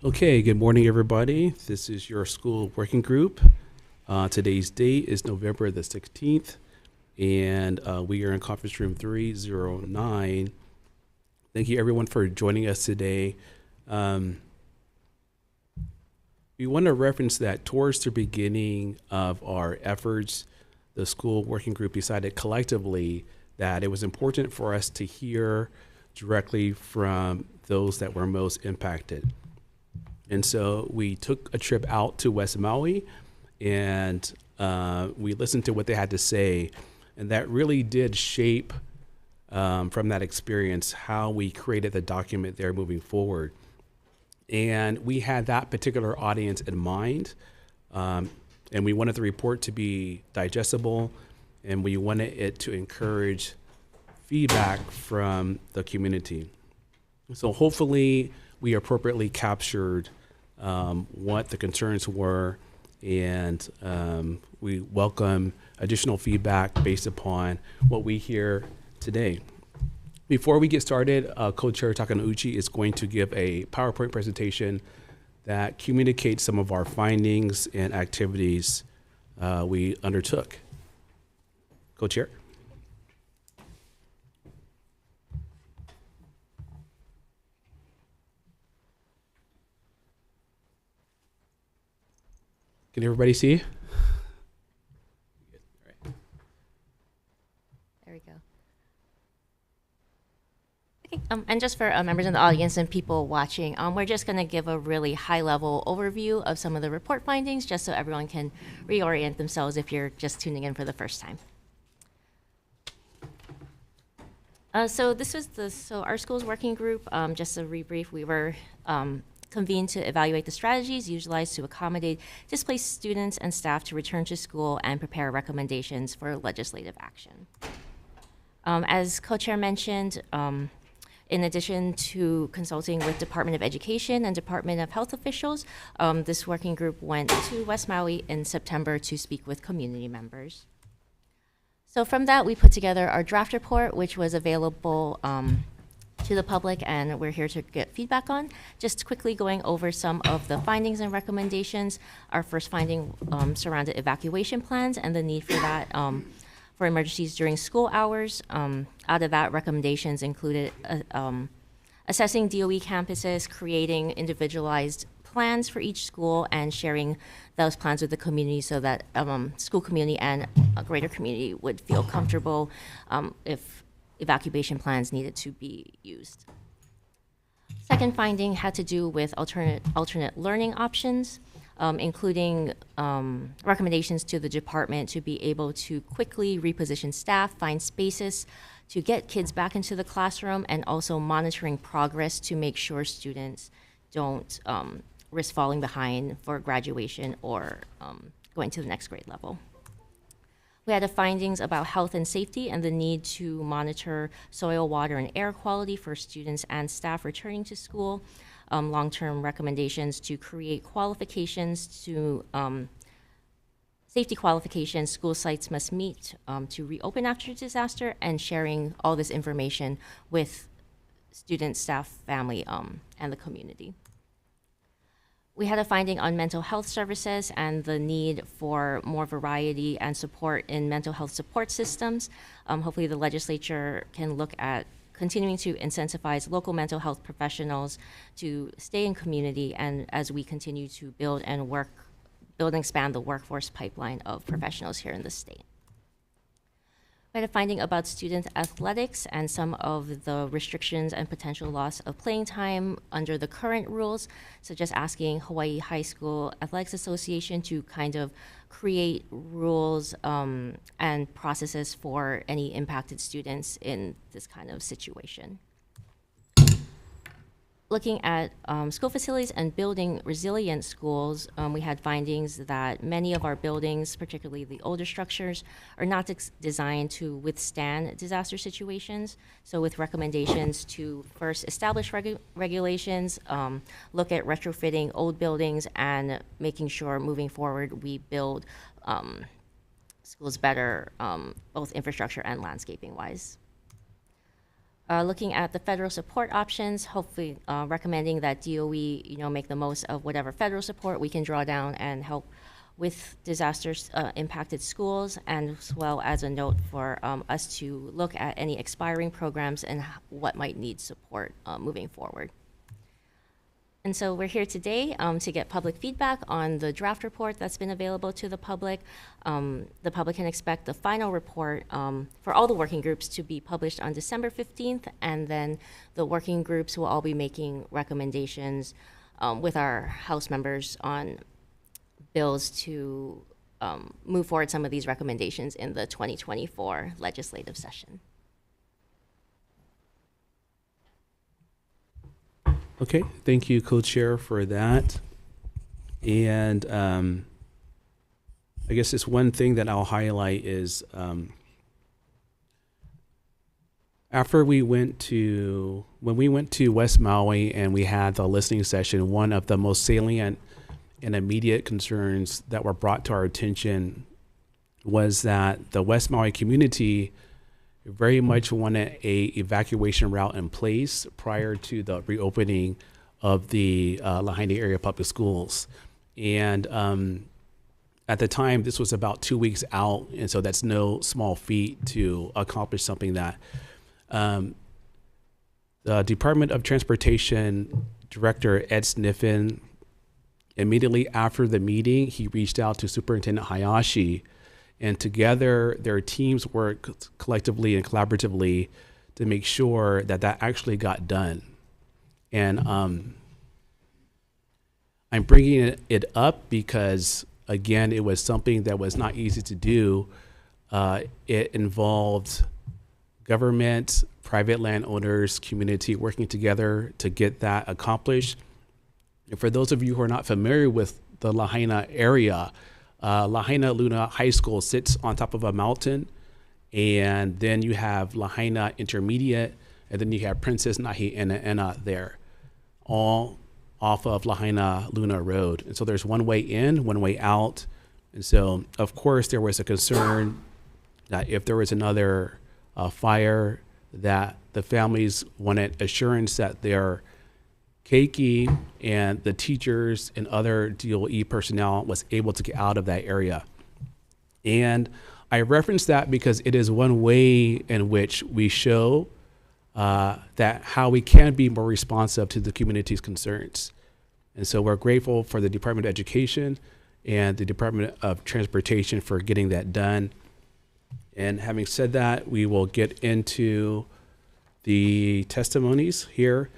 Okay, good morning, everybody. This is your school working group. Today's date is November the 16th, and we are in conference room 309. Thank you, everyone, for joining us today. We want to reference that towards the beginning of our efforts, the school working group decided collectively that it was important for us to hear directly from those that were most impacted. And so we took a trip out to West Maui and we listened to what they had to say. And that really did shape from that experience how we created the document there moving forward. And we had that particular audience in mind. And we wanted the report to be digestible, and we wanted it to encourage feedback from the community. So hopefully we appropriately captured what the concerns were, and we welcome additional feedback based upon what we hear today. Before we get started, Co-Chair Takanouchi is going to give a PowerPoint presentation that communicates some of our findings and activities we undertook. Co-Chair. Can everybody see? There we go. Okay, and just for members in the audience and people watching, we're just going to give a really high-level overview of some of the report findings, just so everyone can reorient themselves if you're just tuning in for the first time. So this was our school's working group. Just to rebrief, we were convened to evaluate the strategies utilized to accommodate displaced students and staff to return to school and prepare recommendations for legislative action. As co-chair mentioned, in addition to consulting with Department of Education and Department of Health officials, this working group went to West Maui in September to speak with community members. So from that, we put together our draft report, which was available to the public, and we're here to get feedback on. Just quickly going over some of the findings and recommendations. Our first finding surrounded evacuation plans and the need for that for emergencies during school hours. Out of that, recommendations included assessing DOE campuses, creating individualized plans for each school, and sharing those plans with the community so that school community and a greater community would feel comfortable if evacuation plans needed to be used. Second finding had to do with alternate learning options, including recommendations to the department to be able to quickly reposition staff, find spaces to get kids back into the classroom, and also monitoring progress to make sure students don't risk falling behind for graduation or going to the next grade level. We had the findings about health and safety and the need to monitor soil, water, and air quality for students and staff returning to school. Long-term recommendations to create qualifications to safety qualifications school sites must meet to reopen after disaster, and sharing all this information with students, staff, family, and the community. We had a finding on mental health services and the need for more variety and support in mental health support systems. Hopefully the legislature can look at continuing to incentivize local mental health professionals to stay in community, and as we continue to build and expand the workforce pipeline of professionals here in the state. We had a finding about student athletics and some of the restrictions and potential loss of playing time under the current rules, so just asking Hawaii High School Athletics Association to kind of create rules and processes for any impacted students in this kind of situation. Looking at school facilities and building resilient schools, we had findings that many of our buildings, particularly the older structures, are not designed to withstand disaster situations. So with recommendations to first establish regulations, look at retrofitting old buildings, and making sure moving forward we build schools better, both infrastructure and landscaping wise. looking at the federal support options, hopefully recommending that DOE, make the most of whatever federal support we can draw down and help with disasters impacted schools, and as well as a note for us to look at any expiring programs and what might need support moving forward. And so we're here today to get public feedback on the draft report that's been available to the public. The public can expect the final report for all the working groups to be published on December 15th, and then the working groups will all be making recommendations with our House members on bills to move forward some of these recommendations in the 2024 legislative session. Okay, thank you, Co-Chair, for that. And I guess just one thing that I'll highlight is when we went to West Maui and we had the listening session, one of the most salient and immediate concerns that were brought to our attention was that the West Maui community very much wanted a evacuation route in place prior to the reopening of the Lahaina area public schools. And at the time, this was about 2 weeks out, and so that's no small feat to accomplish something that the Department of Transportation Director Ed Sniffen, immediately after the meeting, he reached out to Superintendent Hayashi, and together their teams worked collectively and collaboratively to make sure that that actually got done. And I'm bringing it up because, again, it was something that was not easy to do. It involved government, private landowners, community working together to get that accomplished. And for those of you who are not familiar with the Lahaina area, Lahaina Luna High School sits on top of a mountain, and then you have Lahaina Intermediate, and then you have Princess Nahi'ena'ena there, all off of Lahaina Luna Road. And so there's one way in, one way out. And so, of course, there was a concern that if there was another fire, that the families wanted assurance that their keiki and the teachers and other DOE personnel was able to get out of that area. And I reference that because it is one way in which we show that how we can be more responsive to the community's concerns. And so we're grateful for the Department of Education and the Department of Transportation for getting that done. And having said that, we will get into the testimonies here.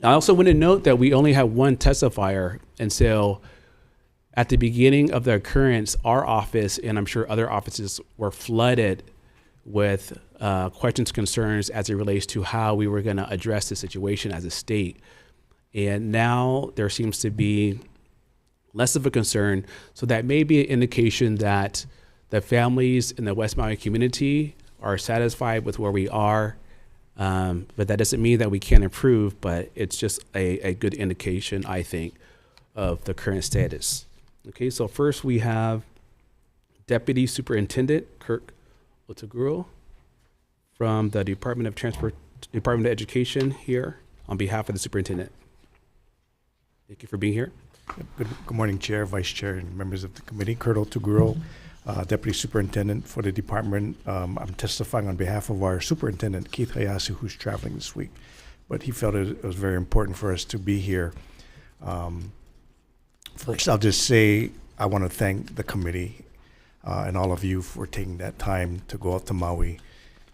I also want to note that we only have one testifier. And so at the beginning of the occurrence, our office, and I'm sure other offices, were flooded with questions, concerns as it relates to how we were going to address the situation as a state. And now there seems to be less of a concern. So that may be an indication that the families in the West Maui community are satisfied with where we are. But that doesn't mean that we can't improve, but it's just a good indication, I think, of the current status. Okay, so first we have Deputy Superintendent Kirk Otaguro from the Department of Education here on behalf of the superintendent. Thank you for being here. Good morning, Chair, Vice Chair, and members of the committee. Kurt Otaguro, Deputy Superintendent for the department. I'm testifying on behalf of our Superintendent, Keith Hayashi, who's traveling this week. But he felt it was very important for us to be here. First, I'll just say I want to thank the committee and all of you for taking that time to go out to Maui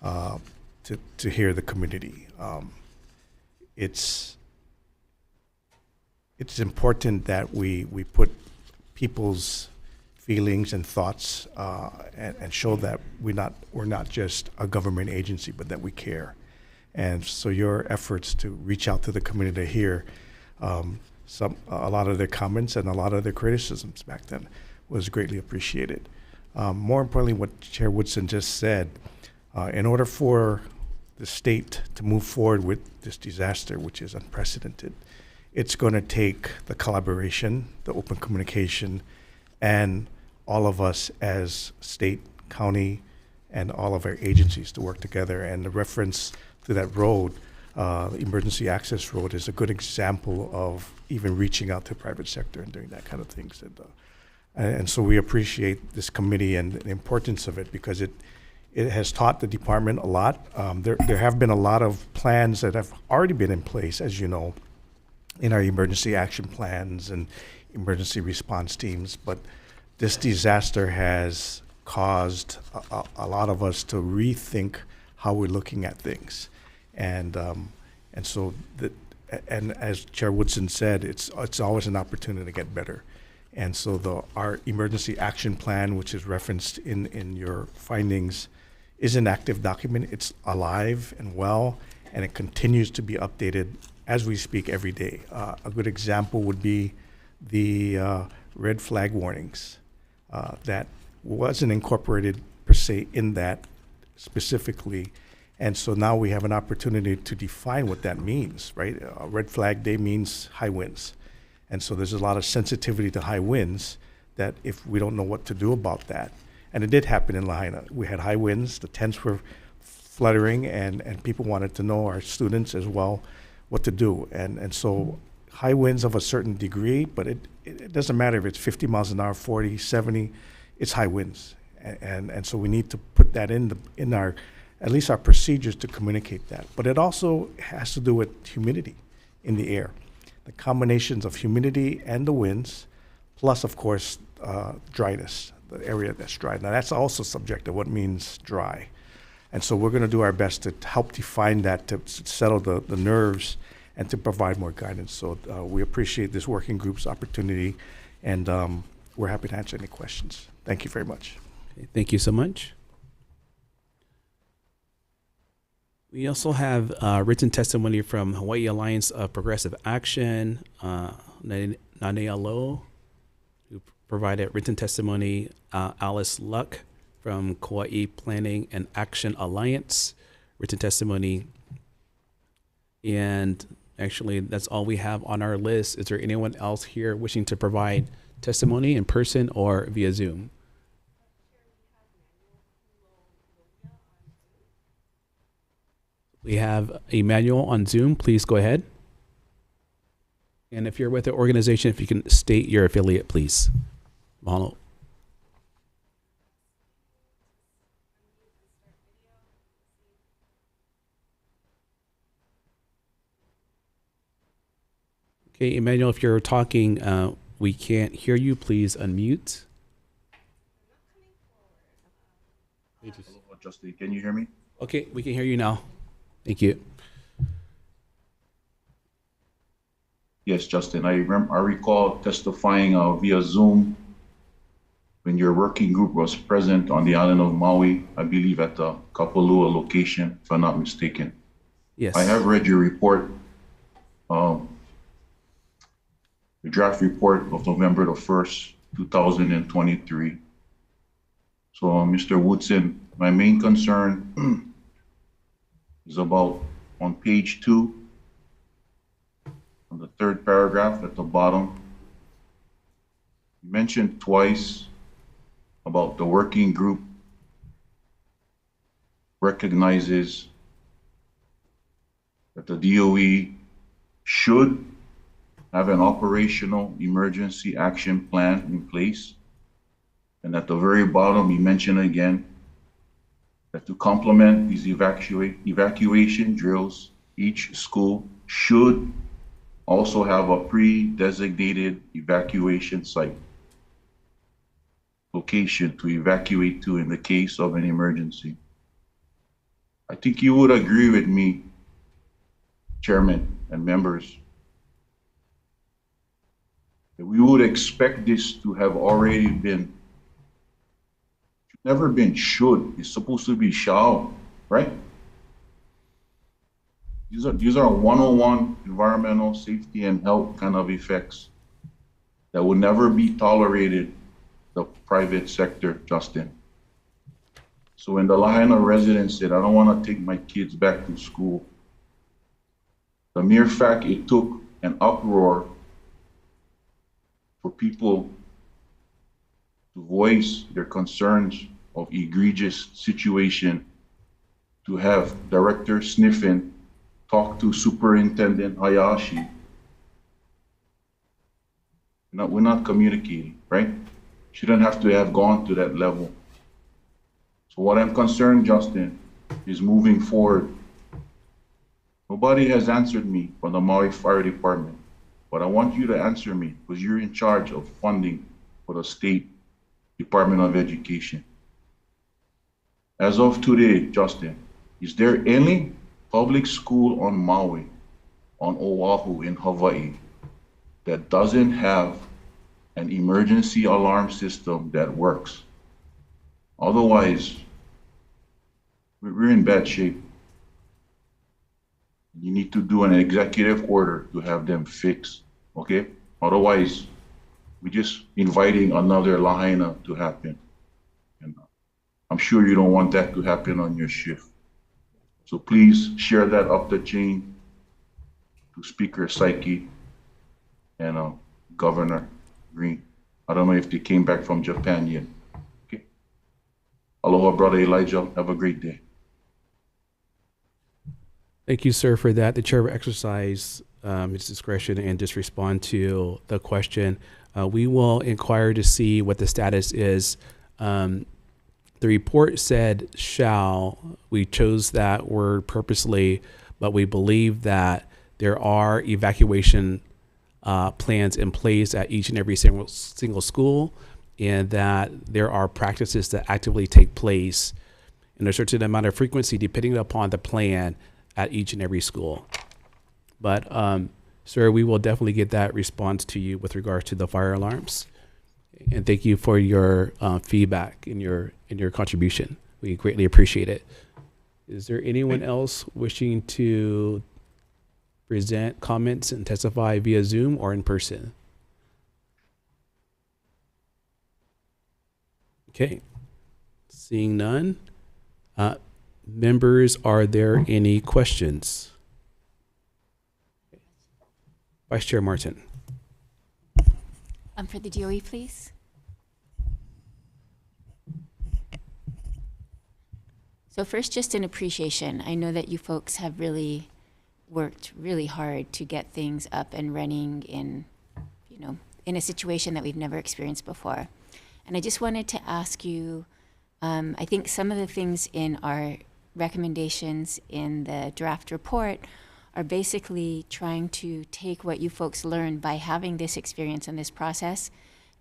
to hear the community. It's important that we put people's feelings and thoughts and show that we're not just a government agency, but that we care. And so your efforts to reach out to the community to hear a lot of their comments and a lot of their criticisms back then was greatly appreciated. More importantly, what Chair Woodson just said, in order for the state to move forward with this disaster, which is unprecedented, it's going to take the collaboration, the open communication, and all of us as state, county, and all of our agencies to work together. And the reference to that road, the emergency access road, is a good example of even reaching out to the private sector and doing that kind of things. And so we appreciate this committee and the importance of it, because it has taught the department a lot. There have been a lot of plans that have already been in place, as you know, in our emergency action plans and emergency response teams. But this disaster has caused a lot of us to rethink how we're looking at things. And so, and as Chair Woodson said, it's always an opportunity to get better. And so our emergency action plan, which is referenced in your findings, is an active document. It's alive and well, and it continues to be updated as we speak every day. A good example would be the red flag warnings that wasn't incorporated per se in that specifically. And so now we have an opportunity to define what that means, right? Red flag day means high winds. And so there's a lot of sensitivity to high winds that if we don't know what to do about that. And it did happen in Lahaina. We had high winds, the tents were fluttering, and people wanted to know, our students as well, what to do. And so high winds of a certain degree, but it doesn't matter if it's 50 miles an hour, 40, 70, it's high winds. And so we need to put that in our, at least our procedures to communicate that. But it also has to do with humidity in the air. The combinations of humidity and the winds, plus of course, dryness, the area that's dry. Now that's also subjective, what means dry. And so we're gonna do our best to help define that, to settle the nerves and to provide more guidance. So we appreciate this working group's opportunity, and we're happy to answer any questions. Thank you very much. Okay, thank you so much. We also have written testimony from Hawaii Alliance of Progressive Action, Nanea Lo, who provided written testimony, Alice Luck from Kauai Planning and Action Alliance, written testimony. And actually, that's all we have on our list. Is there anyone else here wishing to provide testimony in person or via Zoom? We have Emmanuel on Zoom. Please go ahead. And if you're with the organization, if you can state your affiliate, please. Mahalo. Okay, Emmanuel, if you're talking, we can't hear you. Please unmute. Hello, Justin, can you hear me? Okay, we can hear you now. Thank you. Yes, Justin, I recall testifying via Zoom when your working group was present on the island of Maui, I believe at the Kapalua location, if I'm not mistaken. Yes. I have read your report, the draft report of November the 1st, 2023. So, Mr. Woodson, my main concern is about on page 2, on the 3rd paragraph at the bottom. You mentioned twice about the working group recognizes that the DOE should have an operational emergency action plan in place. And at the very bottom, you mentioned again that to complement these evacuation drills, each school should also have a pre-designated evacuation site location to evacuate to in the case of an emergency. I think you would agree with me, Chairman and members, that we would expect this to have already been, never been should, it's supposed to be shall, right? These are 101 environmental safety and health kind of effects that would never be tolerated the private sector, Justin. So when the Lahaina resident said, I don't want to take my kids back to school, the mere fact it took an uproar for people to voice their concerns of egregious situation to have Director Sniffen talk to Superintendent Hayashi. We're not communicating, right? Shouldn't have to have gone to that level. So what I'm concerned, Justin, is moving forward. Nobody has answered me from the Maui Fire Department, but I want you to answer me because you're in charge of funding for the State Department of Education. As of today, Justin, is there any public school on Maui, on Oahu, in Hawaii, that doesn't have an emergency alarm system that works? Otherwise, we're in bad shape. You need to do an executive order to have them fixed, okay? Otherwise, we're just inviting another lahaina to happen. And I'm sure you don't want that to happen on your shift. So please share that up the chain to Speaker Saiki and Governor Green. I don't know if they came back from Japan yet. Okay. Aloha, Brother Elijah. Have a great day. Thank you, sir, for that. The chair will exercise his discretion and just respond to the question. We will inquire to see what the status is. The report said shall. We chose that word purposely, but we believe that there are evacuation plans in place at each and every single school, and that there are practices that actively take place in a certain amount of frequency depending upon the plan at each and every school. But sir, we will definitely get that response to you with regards to the fire alarms. And thank you for your feedback and your contribution. We greatly appreciate it. Is there anyone else wishing to present comments and testify via Zoom or in person? Okay, seeing none. Members, are there any questions? Vice Chair Martin. For the DOE, please. So first, just an appreciation. I know that you folks have really worked really hard to get things up and running in a situation that we've never experienced before. And I just wanted to ask you, I think some of the things in our recommendations in the draft report are basically trying to take what you folks learned by having this experience and this process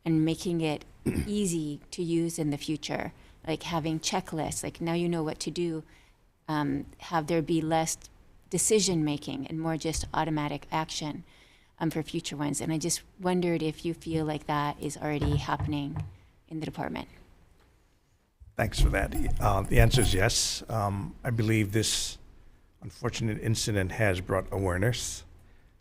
and making it easy to use in the future, like having checklists, like now you know what to do, have there be less decision making and more just automatic action for future ones. And I just wondered if you feel like that is already happening in the department. Thanks for that. The answer is yes. I believe this unfortunate incident has brought awareness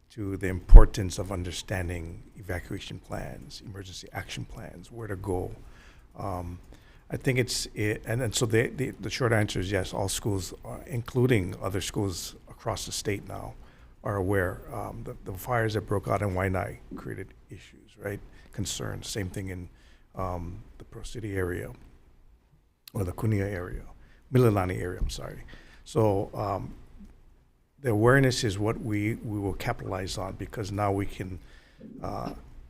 to the importance of understanding evacuation plans, emergency action plans, where to go. I think so the short answer is yes, all schools, including other schools across the state now, are aware. The fires that broke out in Waianae created issues, right? Concerns. Same thing in the Pro City area, or the Kunia area, Mililani area, I'm sorry. So the awareness is what we will capitalize on, because now we can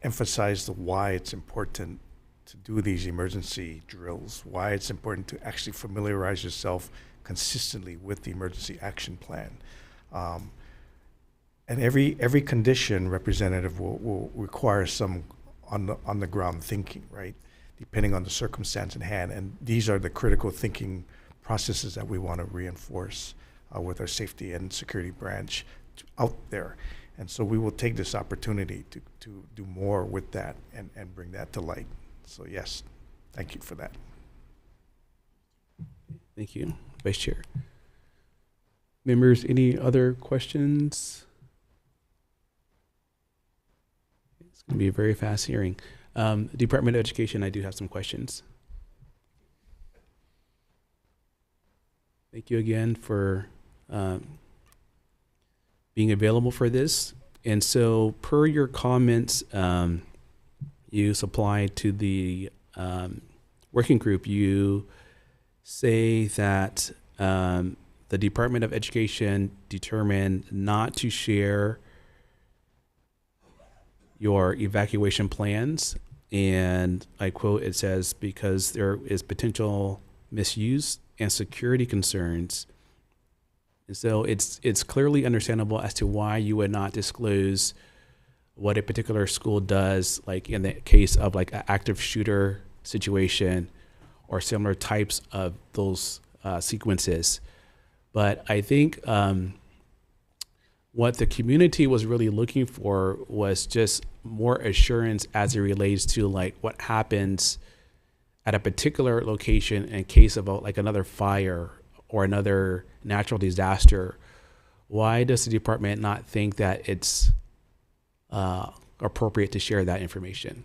emphasize the why it's important to do these emergency drills, why it's important to actually familiarize yourself consistently with the emergency action plan. And every condition, Representative, will require some on the ground thinking, right? Depending on the circumstance in hand. And these are the critical thinking processes that we want to reinforce with our safety and security branch out there. And so we will take this opportunity to do more with that and bring that to light. So yes, thank you for that. Thank you, Vice Chair. Members, any other questions? It's going to be a very fast hearing. Department of Education, I do have some questions. Thank you again for being available for this. And so per your comments you supplied to the working group, you say that the Department of Education determined not to share your evacuation plans. And I quote, it says, because there is potential misuse and security concerns. And so it's clearly understandable as to why you would not disclose what a particular school does, like in the case of like an active shooter situation or similar types of those sequences. But I think what the community was really looking for was just more assurance as it relates to like what happens at a particular location in case of like another fire or another natural disaster. Why does the department not think that it's appropriate to share that information?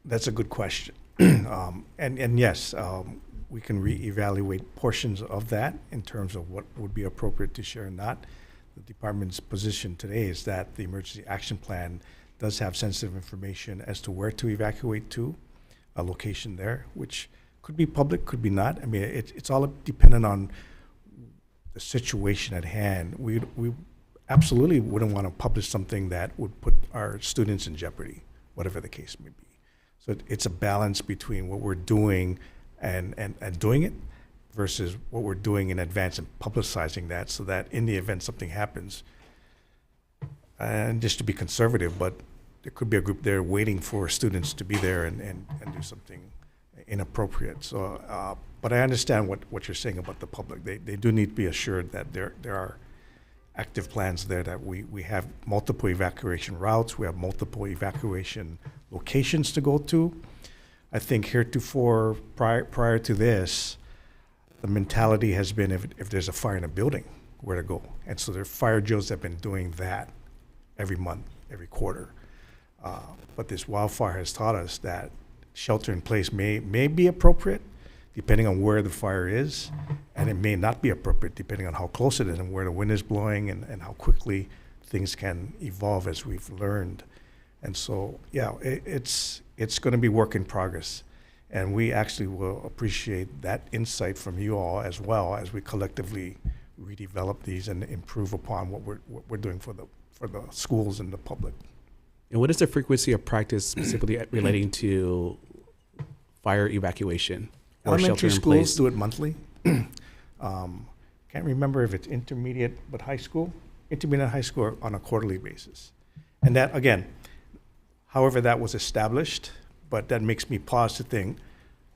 That's a good question. And yes, we can reevaluate portions of that in terms of what would be appropriate to share and not. The department's position today is that the emergency action plan does have sensitive information as to where to evacuate to, a location there, which could be public, could be not. I mean, it's all dependent on the situation at hand. We absolutely wouldn't want to publish something that would put our students in jeopardy, whatever the case may be. So it's a balance between what we're doing and doing it versus what we're doing in advance and publicizing that so that in the event something happens, and just to be conservative, but there could be a group there waiting for students to be there and do something inappropriate. So, but I understand what you're saying about the public. They do need to be assured that there are active plans there, that we have multiple evacuation routes, we have multiple evacuation locations to go to. I think heretofore, prior to this, the mentality has been if there's a fire in a building, where to go. And so there are fire drills that have been doing that every month, every quarter. But this wildfire has taught us that shelter in place may be appropriate depending on where the fire is, and it may not be appropriate depending on how close it is and where the wind is blowing and how quickly things can evolve, as we've learned. And so, yeah, it's going to be work in progress. And we actually will appreciate that insight from you all as well as we collectively redevelop these and improve upon what we're doing for the schools and the public. And what is the frequency of practice specifically relating to fire evacuation or shelter Elementary in schools place? do it monthly. Can't remember if it's intermediate, but high school, intermediate high school on a quarterly basis. And that, again, however that was established, but that makes me pause to think,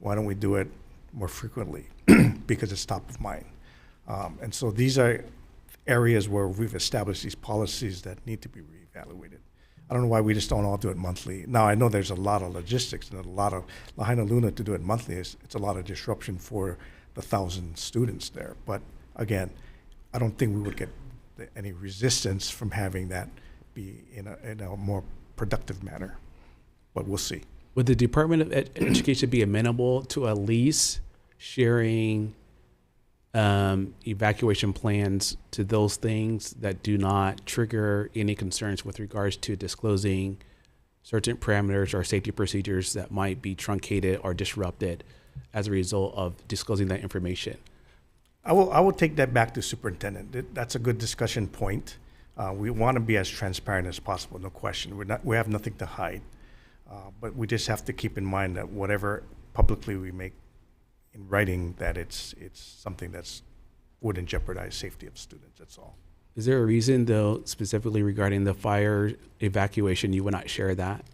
why don't we do it more frequently? Because it's top of mind. And so these are areas where we've established these policies that need to be reevaluated. I don't know why we just don't all do it monthly. Now, I know there's a lot of logistics and a lot of Lahaina Luna to do it monthly. It's a lot of disruption for the 1,000 students there. But again, I don't think we would get any resistance from having that be in a more productive manner. But we'll see. Would the Department of Education be amenable to at least sharing evacuation plans to those things that do not trigger any concerns with regards to disclosing certain parameters or safety procedures that might be truncated or disrupted as a result of disclosing that information? I will take that back to superintendent. That's a good discussion point. We want to be as transparent as possible, no question. We have nothing to hide. But we just have to keep in mind that whatever publicly we make in writing, that it's something that's wouldn't jeopardize safety of students. That's all. Is there a reason, though, specifically regarding the fire evacuation, you would not share that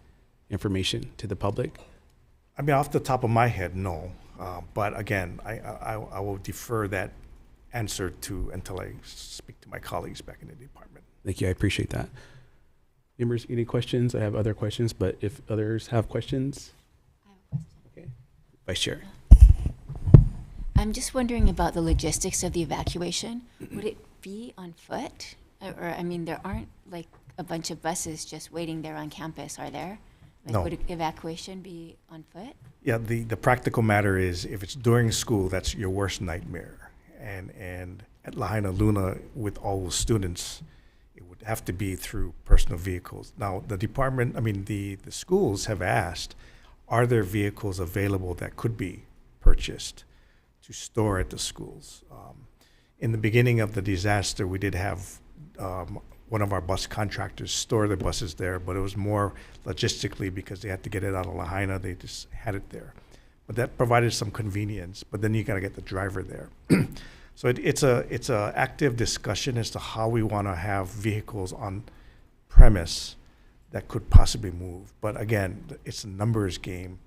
information to the public? I mean, off the top of my head, no. But again, I will defer that answer until I speak to my colleagues back in the department. Thank you. I appreciate that. Members, any questions? I have other questions, but if others have questions. I have a question. Okay. Vice Chair. I'm just wondering about the logistics of the evacuation. Would it be on foot? Or, I mean, there aren't like a bunch of buses just waiting there on campus, are there? Like, No. would evacuation be on foot? Yeah, the practical matter is if it's during school, that's your worst nightmare. And at Lahaina Luna, with all the students, it would have to be through personal vehicles. Now, the department, I mean, the schools have asked, are there vehicles available that could be purchased to store at the schools? In the beginning of the disaster, we did have one of our bus contractors store the buses there, but it was more logistically because they had to get it out of Lahaina. They just had it there. But that provided some convenience, but then you got to get the driver there. So it's a active discussion as to how we want to have vehicles on premise that could possibly move. But again, it's a numbers game,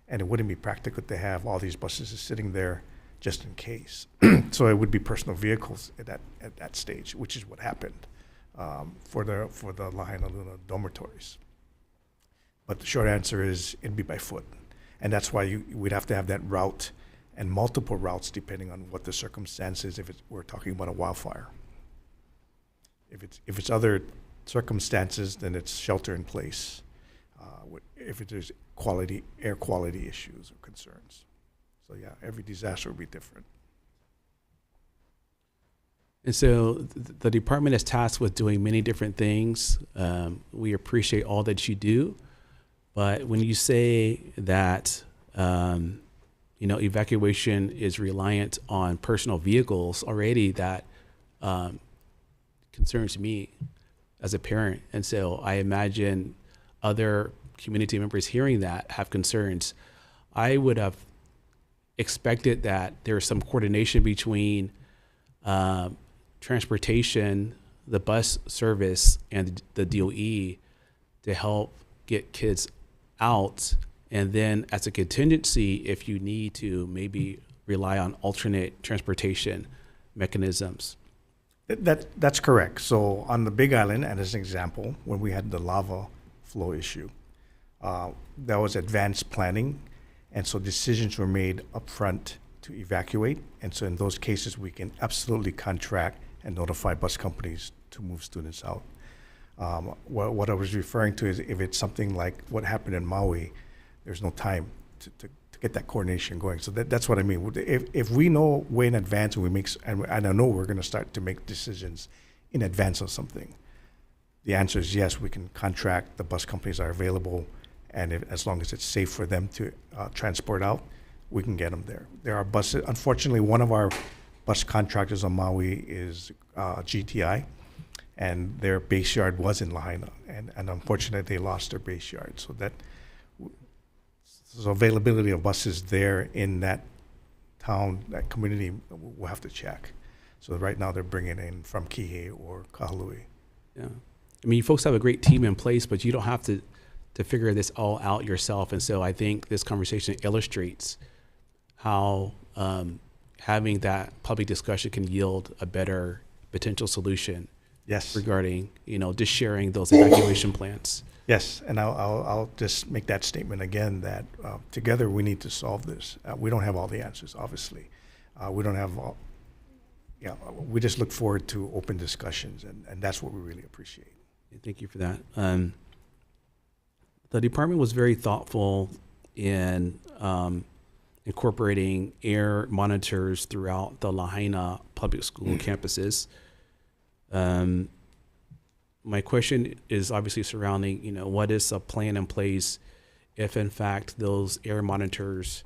and it wouldn't be practical to have all these buses sitting there just in case. So it would be personal vehicles at that stage, which is what happened for the Lahaina Luna dormitories. But the short answer is it'd be by foot, and that's why we'd have to have that route and multiple routes depending on what the circumstances. If we're talking about a wildfire, if it's other circumstances, then it's shelter in place. If there's air quality issues or concerns. So yeah, every disaster will be different. And so the department is tasked with doing many different things. We appreciate all that you do, but when you say that evacuation is reliant on personal vehicles already, that concerns me as a parent. And so I imagine other community members hearing that have concerns. I would have expected that there's some coordination between transportation, the bus service, and the DOE to help get kids out. And then as a contingency, if you need to maybe rely on alternate transportation mechanisms. That's correct. So on the Big Island, and as an example, when we had the lava flow issue, there was advanced planning, and so decisions were made upfront to evacuate. And so in those cases, we can absolutely contract and notify bus companies to move students out. What I was referring to is if it's something like what happened in Maui, there's no time to get that coordination going. So that's what I mean. If we know way in advance and I know we're going to start to make decisions in advance of something, the answer is yes, we can contract, the bus companies are available, and as long as it's safe for them to transport out, we can get them there. There are buses. Unfortunately, one of our bus contractors on Maui is GTI, and their base yard was in Lahaina, and unfortunately they lost their base yard. So availability of buses there in that town, that community, we'll have to check. So right now they're bringing in from Kihei or Kahului. Yeah, I mean, you folks have a great team in place, but you don't have to figure this all out yourself. And so I think this conversation illustrates how having that public discussion can yield a better potential solution. Yes. Regarding, just sharing those evacuation plans. Yes, and I'll just make that statement again that together we need to solve this. We don't have all the answers, obviously. We don't have all, we just look forward to open discussions, and that's what we really appreciate. Thank you for that. The department was very thoughtful in incorporating air monitors throughout the Lahaina public school campuses. My question is obviously surrounding, what is a plan in place if in fact those air monitors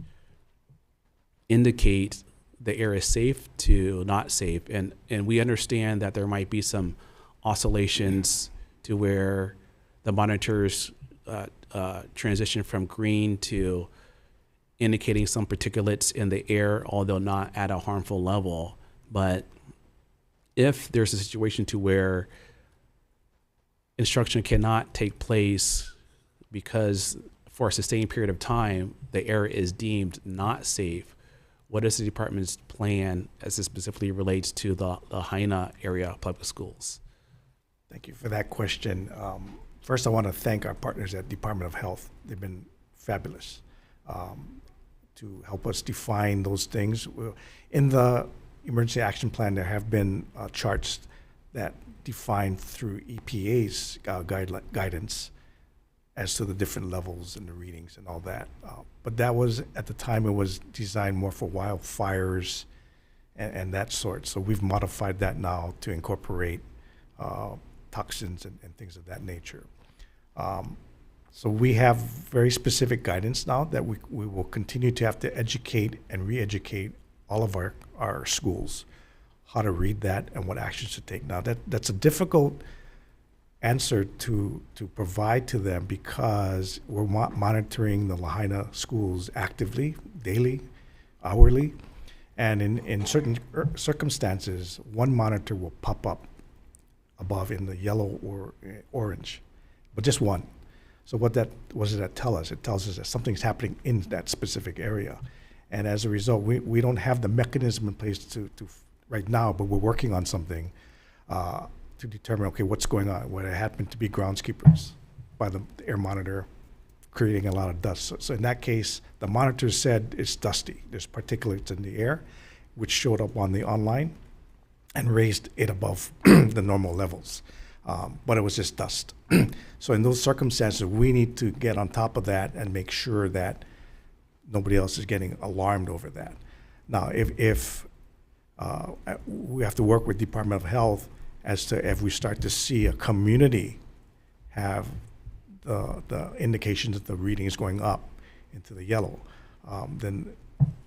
indicate the air is safe to not safe, and we understand that there might be some oscillations to where the monitors transition from green to indicating some particulates in the air, although not at a harmful level. But if there's a situation to where instruction cannot take place because for a sustained period of time, the air is deemed not safe, what is the department's plan as it specifically relates to the Lahaina area public schools? Thank you for that question. First, I want to thank our partners at Department of Health. They've been fabulous to help us define those things. In the emergency action plan, there have been charts that define through EPA's guidance as to the different levels and the readings and all that. But that was, at the time, it was designed more for wildfires and that sort. So we've modified that now to incorporate toxins and things of that nature. So we have very specific guidance now that we will continue to have to educate and re-educate all of our schools how to read that and what actions to take. Now that's a difficult answer to provide to them because we're monitoring the Lahaina schools actively, daily, hourly, and in certain circumstances, one monitor will pop up above in the yellow or orange, but just one. So what does that tell us? It tells us that something's happening in that specific area. And as a result, we don't have the mechanism in place to right now, but we're working on something to determine, okay, what's going on. What happened to be groundskeepers by the air monitor creating a lot of dust. So in that case, the monitor said it's dusty. There's particulates in the air, which showed up on the online and raised it above the normal levels. But it was just dust. So in those circumstances, we need to get on top of that and make sure that nobody else is getting alarmed over that. Now, if we have to work with Department of Health as to if we start to see a community have the indications that the reading is going up into the yellow, then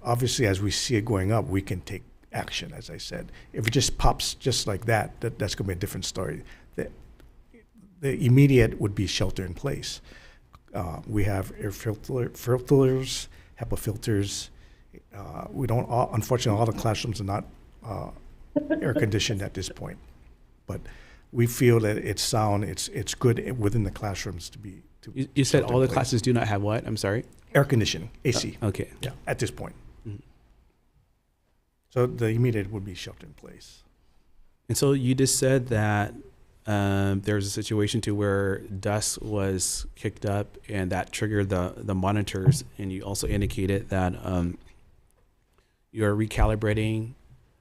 obviously as we see it going up, we can take action, as I said. If it just pops just like that, that's going to be a different story. The immediate would be shelter in place. We have air filters, HEPA filters. We don't, unfortunately, all the classrooms are not air conditioned at this point. But we feel that it's sound, it's good within the classrooms to be. You said shelter all in the place. classes do not have what? I'm sorry. Air conditioning, AC. Okay. Yeah, at this point. Mhm. So the immediate would be shelter in place. And so you just said that there's a situation to where dust was kicked up and that triggered the monitors, and you also indicated that you're recalibrating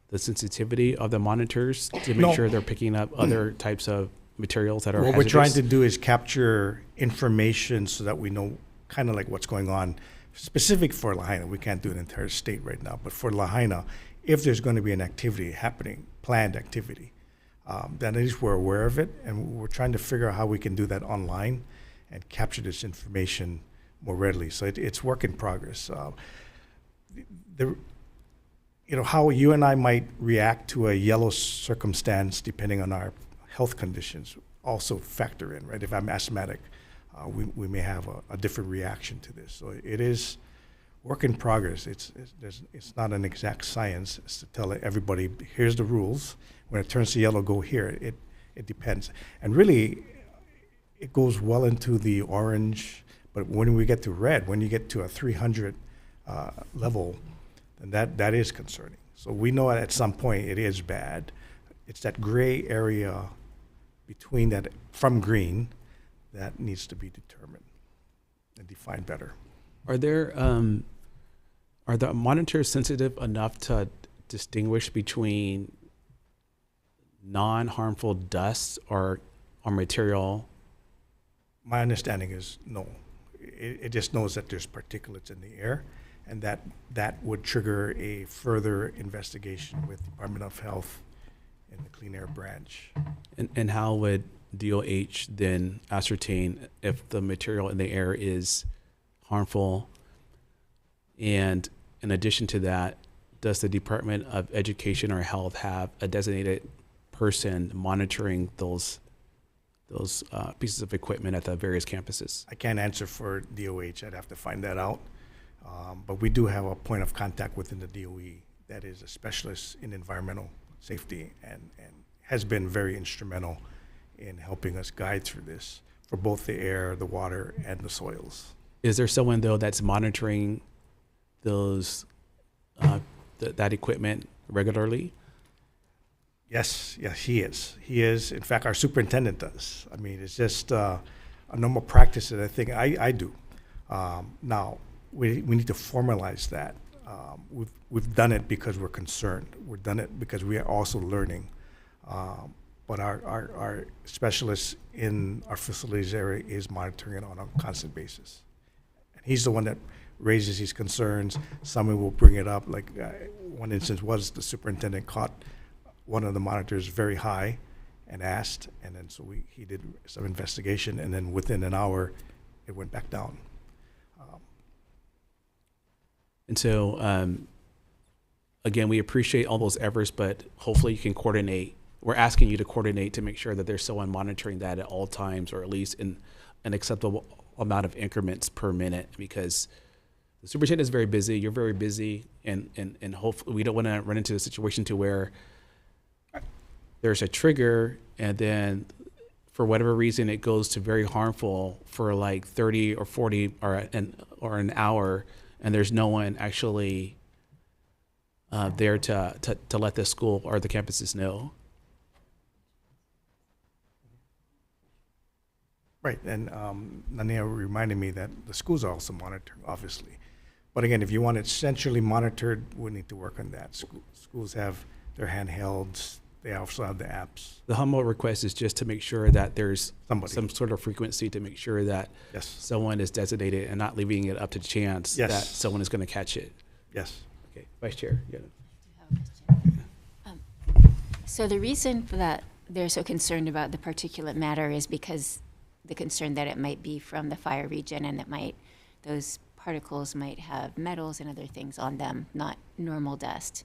the sensitivity of the monitors to make No. sure they're picking up other types of materials that are What we're trying hazardous? to do is capture information so that we know kind of like what's going on, specific for Lahaina. We can't do an entire state right now, but for Lahaina, if there's going to be an activity happening, planned activity, then at least we're aware of it, and we're trying to figure out how we can do that online and capture this information more readily. So it's work in progress. How you and I might react to a yellow circumstance depending on our health conditions also factor in, right? If I'm asthmatic, we may have a different reaction to this. So it is work in progress. It's not an exact science. It's to tell everybody, here's the rules. When it turns to yellow, go here. It depends. And really, it goes well into the orange, but when we get to red, when you get to a 300 level, then that is concerning. So we know at some point it is bad. It's that gray area between that, from green, that needs to be determined and defined better. Are the monitors sensitive enough to distinguish between non-harmful dust or material? My understanding is no. It just knows that there's particulates in the air, and that would trigger a further investigation with Department of Health in the Clean Air Branch. And how would DOH then ascertain if the material in the air is harmful? And in addition to that, does the Department of Education or Health have a designated person monitoring those pieces of equipment at the various campuses? I can't answer for DOH. I'd have to find that out. But we do have a point of contact within the DOE that is a specialist in environmental safety and has been very instrumental in helping us guide through this for both the air, the water, and the soils. Is there someone though that's monitoring those that equipment regularly? Yes, he is. He is. In fact, our superintendent does. I mean, it's just a normal practice that I think I do. Now, we need to formalize that. We've done it because we're concerned. We've done it because we are also learning. But our specialist in our facilities area is monitoring it on a constant basis. And he's the one that raises these concerns. Someone will bring it up. Like one instance was the superintendent caught one of the monitors very high and asked, and then so he did some investigation, and then within an hour, it went back down. And so, again, we appreciate all those efforts, but hopefully you can coordinate. We're asking you to coordinate to make sure that there's someone monitoring that at all times, or at least in an acceptable amount of increments per minute, because the superintendent is very busy. You're very busy, and hopefully we don't want to run into a situation to where there's a trigger, and then for whatever reason it goes to very harmful for like 30 or 40 or an hour, and there's no one actually there to let the school or the campuses know. Right, and Nania reminded me that the schools are also monitoring, obviously. But again, if you want it centrally monitored, we need to work on that. Schools have their handhelds. They also have the apps. The humble request is just to make sure that there's Somebody. some sort of frequency to make sure that Yes. someone is designated and not leaving it up to chance Yes. that someone is going to catch it. Yes. Okay, Vice Chair. Yeah. So the reason for that they're so concerned about the particulate matter is because the concern that it might be from the fire region, and that those particles might have metals and other things on them, not normal dust.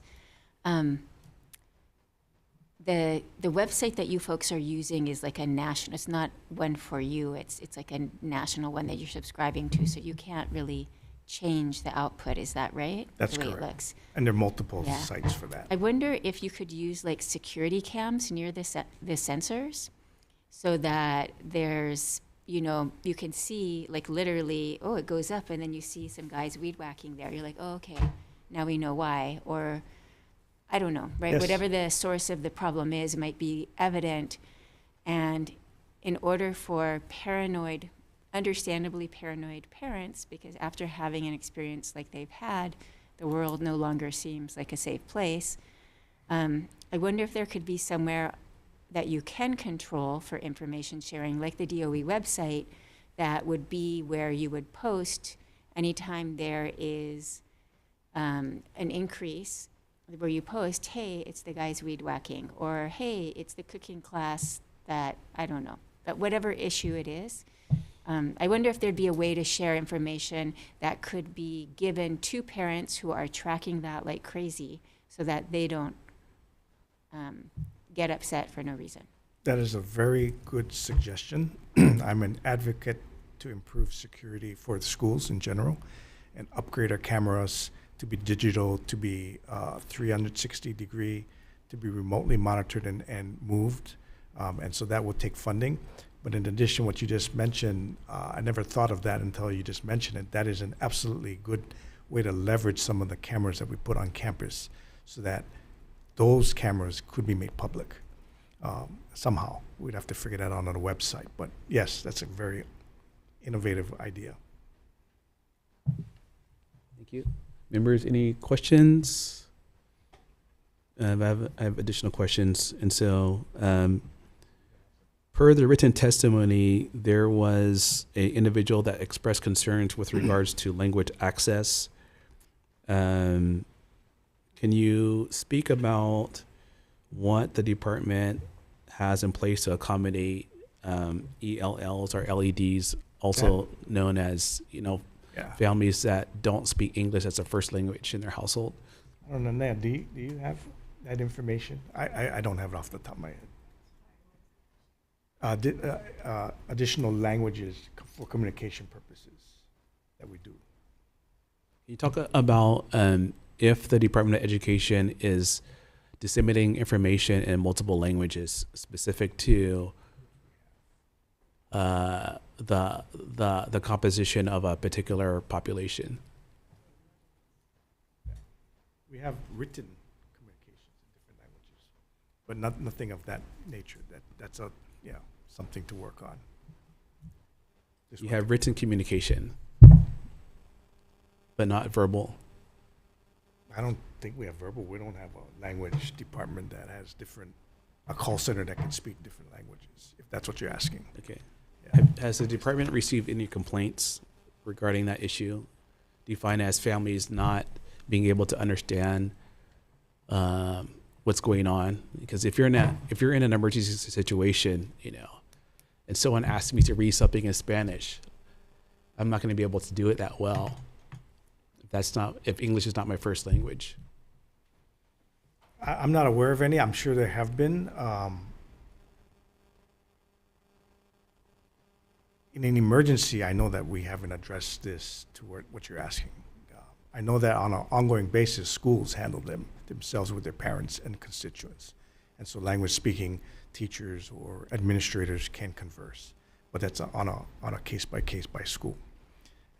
The website that you folks are using is like a national, it's not one for you, it's like a national one that you're subscribing to, so you can't really change the output, is that right? That's the way correct. It looks. And there are multiple Yeah. sites for that. I wonder if you could use like security cams near the sensors, so that there's, you can see like literally, oh, it goes up, and then you see some guys weed whacking there. You're like, oh, okay, now we know why. Or I don't know, right? Yes. Whatever the source of the problem is, might be evident. And in order for understandably paranoid parents, because after having an experience like they've had, the world no longer seems like a safe place. I wonder if there could be somewhere that you can control for information sharing, like the DOE website, that would be where you would post anytime there is an increase, where you post, hey, it's the guys weed whacking, or hey, it's the cooking class that, I don't know, but whatever issue it is. I wonder if there'd be a way to share information that could be given to parents who are tracking that like crazy, so that they don't get upset for no reason. That is a very good suggestion. I'm an advocate to improve security for the schools in general and upgrade our cameras to be digital, to be 360 degree, to be remotely monitored and moved. And so that will take funding. But in addition, what you just mentioned, I never thought of that until you just mentioned it. That is an absolutely good way to leverage some of the cameras that we put on campus, so that those cameras could be made public somehow. We'd have to figure that out on the website. But yes, that's a very innovative idea. Thank you. Members, any questions? I have additional questions. And so, per the written testimony, there was an individual that expressed concerns with regards to language access. Can you speak about what the department has in place to accommodate ELLs or LEDs, also known as, Yeah. families that don't speak English as a first language in their household? I don't know, Nan, do you have that information? I don't have it off the top of my head. Additional languages for communication purposes that we do. Can you talk about if the Department of Education is disseminating information in multiple languages specific to the composition of a particular population? We have written communications in different languages, but nothing of that nature. That's something to work on. You have written communication, but not verbal. I don't think we have verbal. We don't have a language department that has a call center that can speak different languages, if that's what you're asking. Okay. Yeah. Has the department received any complaints regarding that issue, defined as families not being able to understand what's going on? Because if you're in an emergency situation, and someone asks me to read something in Spanish, I'm not going to be able to do it that well if English is not my first language. I'm not aware of any. I'm sure there have been. In an emergency, I know that we haven't addressed this to what you're asking. I know that on an ongoing basis, schools handle themselves with their parents and constituents. And so language speaking teachers or administrators can converse, but that's on a case by case by school.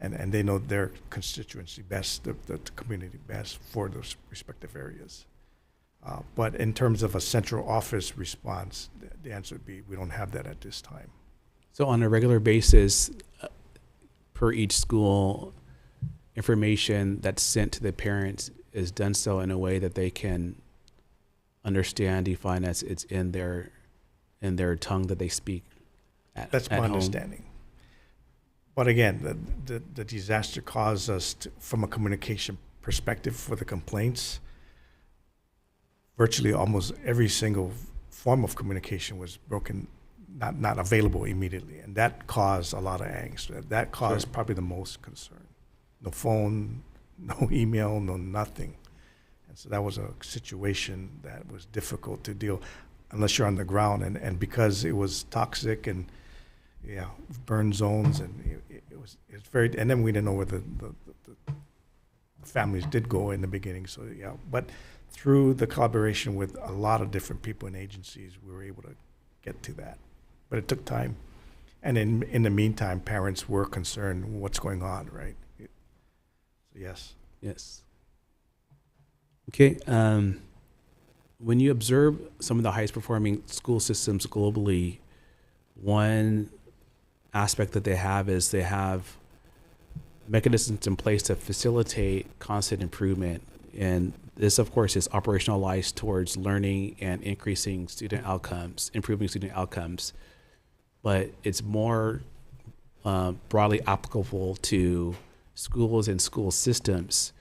And they know their constituency best, the community best for those respective areas. But in terms of a central office response, the answer would be we don't have that at this time. So on a regular basis, per each school, information that's sent to the parents is done so in a way that they can understand, define as it's in their tongue that they speak That's my at home. understanding. But again, the disaster caused us to, from a communication perspective for the complaints, virtually almost every single form of communication was broken, not available immediately. And that caused a lot of angst. That caused Sure. probably the most concern. No phone, no email, no nothing. And so that was a situation that was difficult to deal unless you're on the ground. And because it was toxic and burn zones, and it's very, and then we didn't know where the families did go in the beginning. So but through the collaboration with a lot of different people and agencies, we were able to get to that. But it took time. And in the meantime, parents were concerned what's going on, right? So yes. Yes. Okay. When you observe some of the highest performing school systems globally, one aspect that they have mechanisms in place to facilitate constant improvement. And this, of course, is operationalized towards learning and increasing student outcomes, improving student outcomes. But it's more broadly applicable to schools and school systems.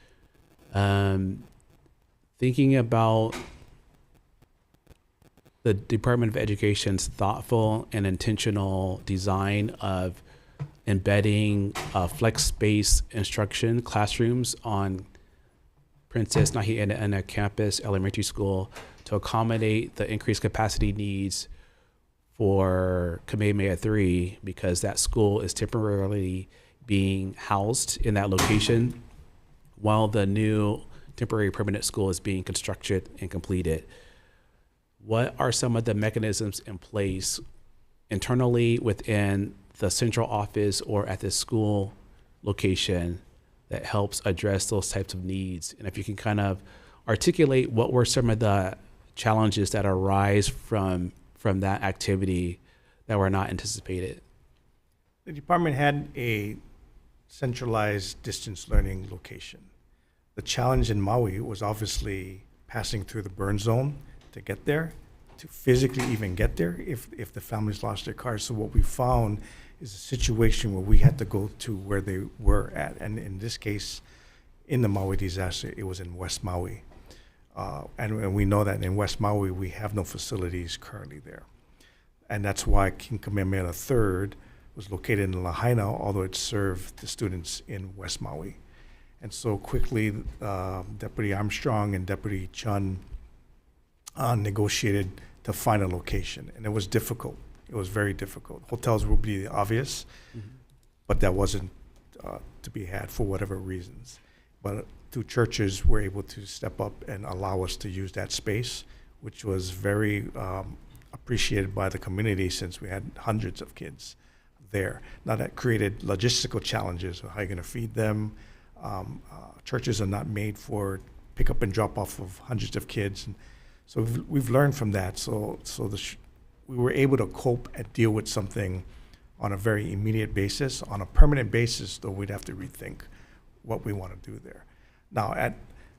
Thinking about the Department of Education's thoughtful and intentional design of embedding flex space instruction classrooms on Princess Nahi'ene'ena Campus Elementary School to accommodate the increased capacity needs for Kamehameha 3, because that school is temporarily being housed in that location while the new temporary permanent school is being constructed and completed. What are some of the mechanisms in place internally within the central office or at the school location that helps address those types of needs? And if you can kind of articulate what were some of the challenges that arise from that activity that were not anticipated? The department had a centralized distance learning location. The challenge in Maui was obviously passing through the burn zone to get there, to physically even get there if the families lost their cars. So what we found is a situation where we had to go to where they were at. And in this case, in the Maui disaster, it was in West Maui. And we know that in West Maui, we have no facilities currently there. And that's why King Kamehameha III was located in Lahaina, although it served the students in West Maui. And so quickly, Deputy Armstrong and Deputy Chun negotiated to find a location. And it was difficult. It was very difficult. Hotels would be obvious, but that wasn't to be had for whatever reasons. But two churches were able to step up and allow us to use that space, which was very appreciated by the community since we had hundreds of kids there. Now that created logistical challenges. How are you going to feed them? Churches are not made for pick up and drop off of hundreds of kids. And so we've learned from that. So we were able to cope and deal with something on a very immediate basis. On a permanent basis, though, we'd have to rethink what we want to do there. Now, at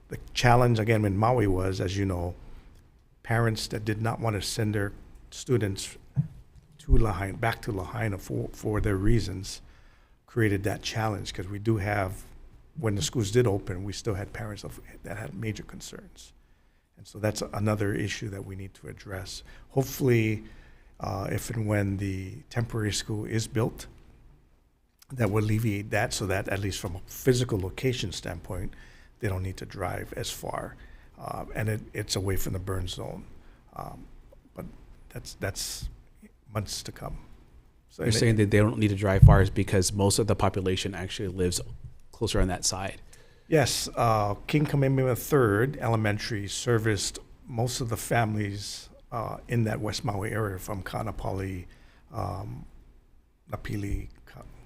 the challenge, again, in Maui was, as you know, parents that did not want to send their students to Lahaina, back to Lahaina for their reasons, created that challenge, because we do have, when the schools did open, we still had parents that had major concerns. And so that's another issue that we need to address. Hopefully, if and when the temporary school is built, that will alleviate that, so that at least from a physical location standpoint, they don't need to drive as far. And it's away from the burn zone. But that's months to come. So You're saying that they don't need to drive far is because most of the population actually lives closer on that side. Yes, King Kamehameha III Elementary serviced most of the families in that West Maui area, from Kaanapali, Napili,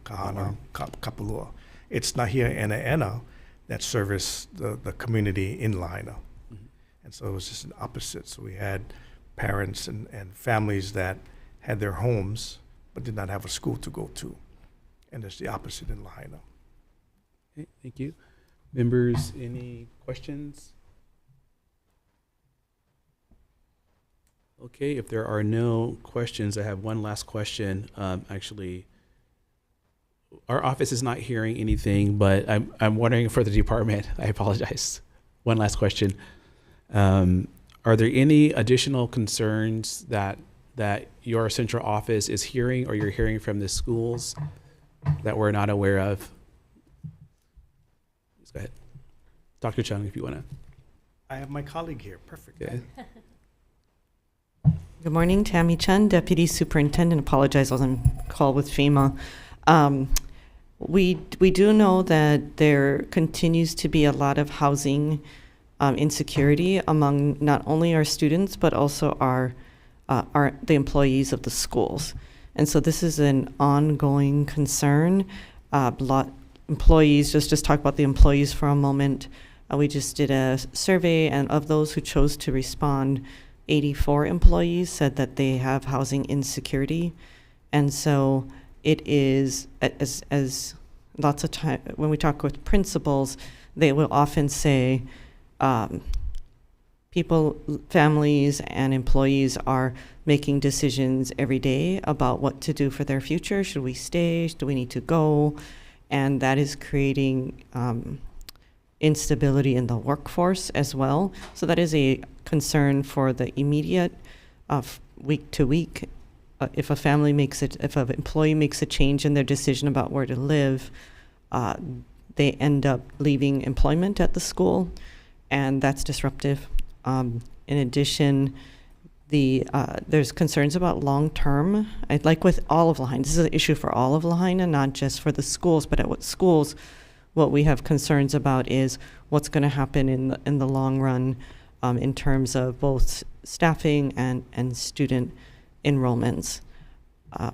Kahana, Kapalua. It's Nahia Ena that serviced the community in Lahaina. And so it was just an opposite. So we had parents and families that had their homes but did not have a school to go to. And it's the opposite in Lahaina. Okay, thank you. Members, any questions? Okay, if there are no questions, I have one last question. Actually, our office is not hearing anything, but I'm wondering for the department, I apologize. One last question. Are there any additional concerns that your central office is hearing or you're hearing from the schools that we're not aware of? Let's go ahead. Dr. Chung, if you want to. I have my colleague here. Perfect. Okay. Good morning, Tammy Chen, Deputy Superintendent. Apologize, I was on call with FEMA. We do know that there continues to be a lot of housing insecurity among not only our students but also the employees of the schools, and so this is an ongoing concern. Employees, just talk about the employees for a moment. We just did a survey, and of those who chose to respond, 84 employees said that they have housing insecurity. And so it is, as lots of time, when we talk with principals, they will often say families and employees are making decisions every day about what to do for their future. Should we stay? Do we need to go? And that is creating instability in the workforce as well. So that is a concern for the immediate week to week. If an employee makes a change in their decision about where to live, they end up leaving employment at the school, and that's disruptive. In addition, there's concerns about long-term. Like with all of Lahaina, this is an issue for all of Lahaina, not just for the schools, but at schools, what we have concerns about is what's going to happen in the long run in terms of both staffing and student enrollments.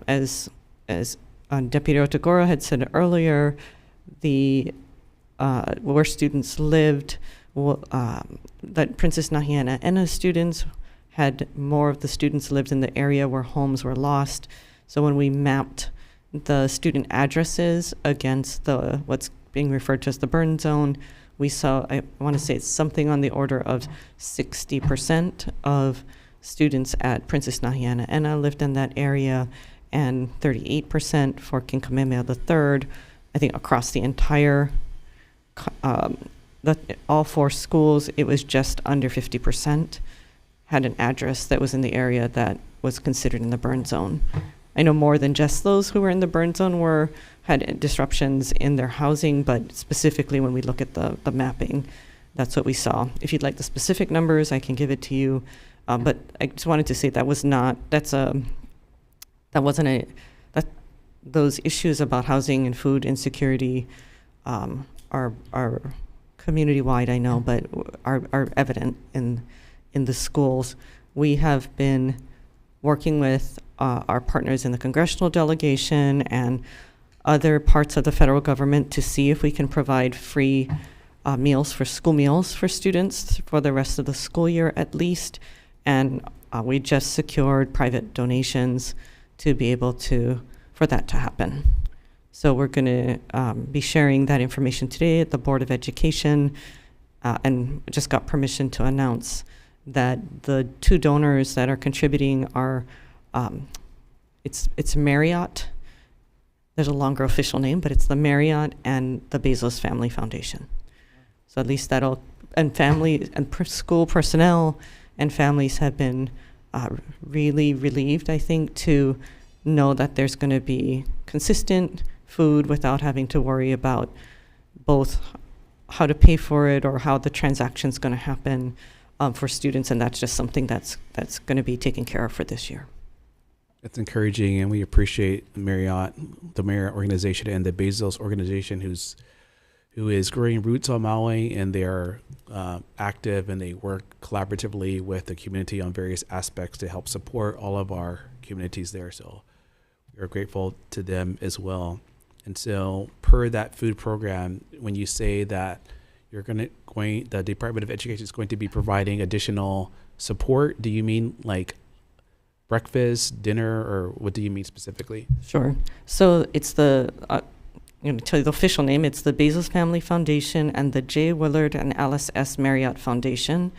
As Deputy Otagora had said earlier, where students lived, that Princess Nahiana Ena students had more of the students lived in the area where homes were lost. So when we mapped the student addresses against what's being referred to as the burn zone, we saw, I want to say it's something on the order of 60% of students at Princess Nahiana Ena lived in that area, and 38% for King Kamehameha III. I think across the entire, all four schools, it was just under 50% had an address that was in the area that was considered in the burn zone. I know more than just those who were in the burn zone had disruptions in their housing, but specifically when we look at the mapping, that's what we saw. If you'd like the specific numbers, I can give it to you. But I just wanted to say those issues about housing and food insecurity are community-wide, I know, but are evident in the schools. We have been working with our partners in the congressional delegation and other parts of the federal government to see if we can provide free school meals for students for the rest of the school year at least. And we just secured private donations to be able for that to happen. So we're going to be sharing that information today at the Board of Education, and just got permission to announce that the two donors that are contributing are, it's Marriott. There's a longer official name, but it's the Marriott and the Bezos Family Foundation. So at least and family and school personnel and families have been really relieved, I think, to know that there's going to be consistent food without having to worry about both how to pay for it or how the transaction's going to happen for students, and that's just something that's going to be taken care of for this year. That's encouraging, and we appreciate the Marriott organization and the Bezos organization who is growing roots on Maui, and they're active and they work collaboratively with the community on various aspects to help support all of our communities there. So we're grateful to them as well. And so per that food program, when you say that the Department of Education is going to be providing additional support, do you mean like breakfast, dinner, or what do you mean specifically? Sure. So it's I'm going to tell you the official name. It's the Bezos Family Foundation and the J. Willard and Alice S. Marriott Foundation.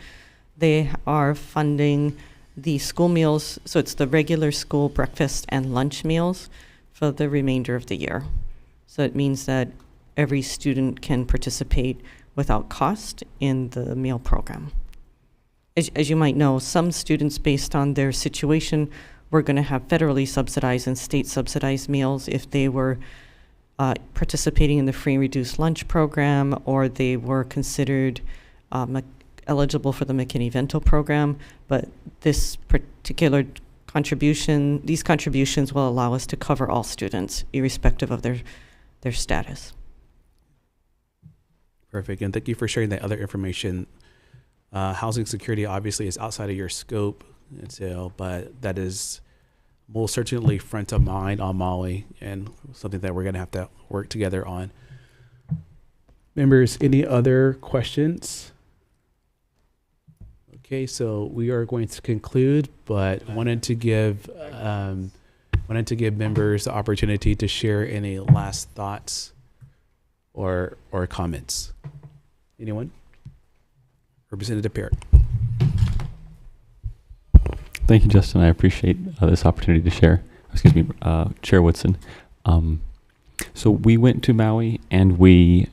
They are funding the school meals, so it's the regular school breakfast and lunch meals for the remainder of the year. So it means that every student can participate without cost in the meal program. As you might know, some students, based on their situation, were going to have federally subsidized and state subsidized meals if they were participating in the free and reduced lunch program, or they were considered eligible for the McKinney-Vento program. But this particular these contributions will allow us to cover all students, irrespective of their status. Perfect, and thank you for sharing that other information. Housing security obviously is outside of your scope, and so, but that is most certainly front of mind on Maui, and something that we're going to have to work together on. Members, any other questions? Okay, so we are going to conclude, but wanted to give members the opportunity to share any last thoughts or comments. Anyone? Representative Parrott. Thank you, Justin. I appreciate this opportunity to share. Excuse me, Chair Woodson. So we went to Maui and we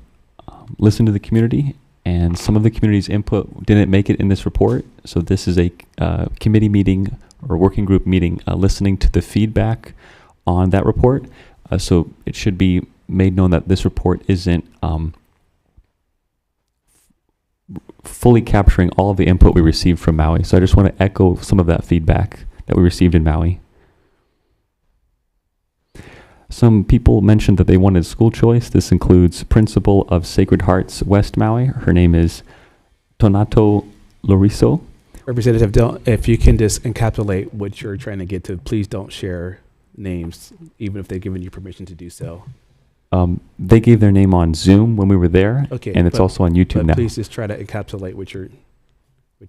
listened to the community, and some of the community's input didn't make it in this report. So this is a committee meeting or working group meeting listening to the feedback on that report. So it should be made known that this report isn't fully capturing all of the input we received from Maui. So I just want to echo some of that feedback that we received in Maui. Some people mentioned that they wanted school choice. This includes principal of Sacred Hearts West Maui. Her name is Tonato Loriso. Representative, if you can just encapsulate what you're trying to get to, please don't share names, even if they've given you permission to do so. They gave their name on Zoom when we were there, okay, and it's also on YouTube now. Please just try to encapsulate what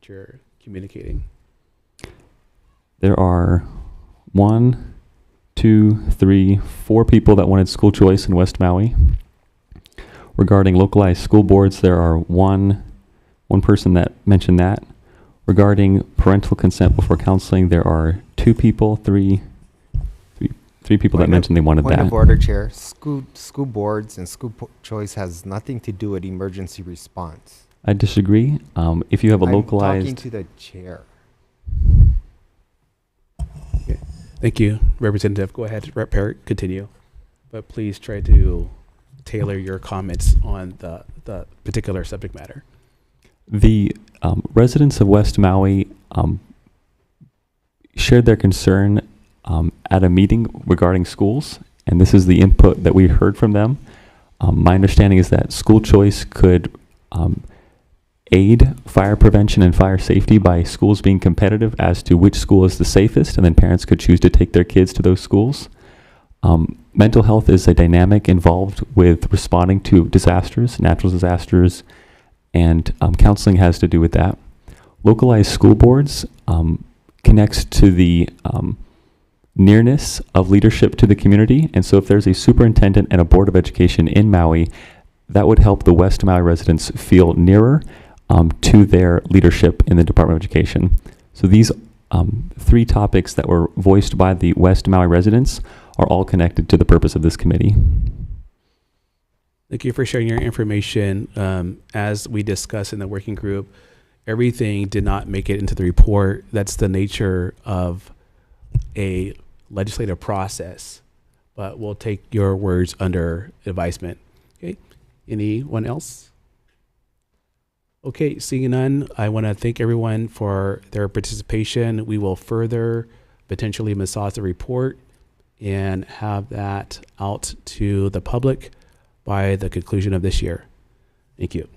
you're communicating. There are 1, 2, 3, 4 people that wanted school choice in West Maui. Regarding localized school boards, there are one person that mentioned that. Regarding parental consent before counseling, there are 2 people, three people that mentioned they wanted that. Point of order, Chair. School boards and school choice has nothing to do with emergency response. I disagree. If you have a localized... I'm talking to the chair. Okay. Thank you, Representative. Go ahead, Rep. Parrott, continue. But please try to tailor your comments on the particular subject matter. The residents of West Maui shared their concern at a meeting regarding schools, and this is the input that we heard from them. My understanding is that school choice could aid fire prevention and fire safety by schools being competitive as to which school is the safest, and then parents could choose to take their kids to those schools. Mental health is a dynamic involved with responding to disasters, natural disasters, and counseling has to do with that. Localized school boards connects to the nearness of leadership to the community, and so if there's a superintendent and a board of education in Maui, that would help the West Maui residents feel nearer to their leadership in the Department of Education. So these 3 topics that were voiced by the West Maui residents are all connected to the purpose of this committee. Thank you for sharing your information. As we discussed in the working group, everything did not make it into the report. That's the nature of a legislative process. but we'll take your words under advisement. Okay. Anyone else? Okay, seeing none, I want to thank everyone for their participation. We will further potentially massage the report and have that out to the public by the conclusion of this year. Thank you.